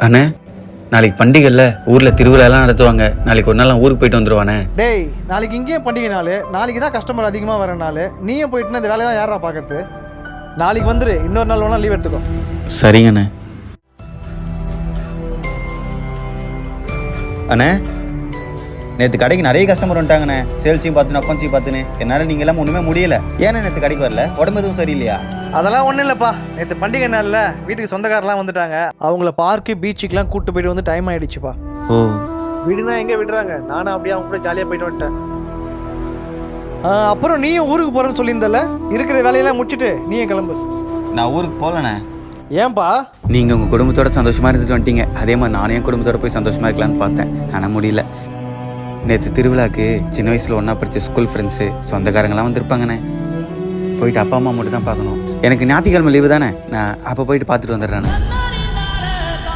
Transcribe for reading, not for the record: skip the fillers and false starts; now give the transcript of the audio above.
அண்ணே நாளைக்கு பண்டிகைல ஊரில் திருவிழாலாம் நடத்துவாங்க. நாளைக்கு ஒரு நாள் நான் ஊருக்கு போயிட்டு வந்துடுவானே. டேய் நாளைக்கு இங்கேயும் பண்டிகை நாள், நாளைக்கு தான் கஸ்டமர் அதிகமாக வர நாள். நீயும் போயிட்டுனா இந்த வேலையெல்லாம் யாரா பார்க்கறது? நாளைக்கு வந்துரு, இன்னொரு நாள் வேணா லீவ் எடுத்துக்கோ. சரிங்கண்ணே. அண்ணே நேற்று கடைக்கு நிறைய கஸ்டமர் வந்துட்டாங்கண்ணே. சேல்ஸையும் பார்த்துன்னு அக்கௌண்ட்ஸையும் பார்த்துன்னு என்னால் நீங்கள் எல்லாம் ஒன்றுமே முடியல. ஏன்னா நேற்று கடைக்கு வரல? உடம்பு எதுவும் சரியில்லையா? அதெல்லாம் ஒன்றும் இல்லைப்பா, நேற்று பண்டிகை நாளில் வீட்டுக்கு சொந்தக்காரெலாம் வந்துட்டாங்க. அவங்கள பார்க்கு பீச்சுக்கெலாம் கூப்பிட்டு போயிட்டு வந்து டைம் ஆகிடுச்சுப்பா. ஓ வீடுனா எங்கே விடுறாங்க, நானும் அப்படியே அவங்க கூட ஜாலியாக போயிட்டு வந்துட்டேன். அப்புறம் நீயும் ஊருக்கு போகிறேன்னு சொல்லியிருந்தல, இருக்கிற வேலையெல்லாம் முடிச்சுட்டு நீயும் கிளம்பு. நான் ஊருக்கு போகலண்ணே. ஏன்பா? நீங்கள் உங்கள் குடும்பத்தோட சந்தோஷமாக இருந்துட்டு வந்துட்டீங்க. அதே மாதிரி நானே என் குடும்பத்தோட போய் சந்தோஷமாக இருக்கலான்னு பார்த்தேன், ஆனால் முடியல. நேற்று திருவிழாக்கு சின்ன வயசில் ஒன்றா படித்த ஸ்கூல் ஃப்ரெண்ட்ஸு சொந்தக்காரங்களாம் வந்திருப்பாங்கண்ணே. போயிட்டு அப்பா அம்மா மட்டும் தான் பார்க்கணும். எனக்கு ஞாயிற்றுக்கிழமை லீவு தானே, நான் அப்போ போயிட்டு பார்த்துட்டு வந்துடுறேண்ணே.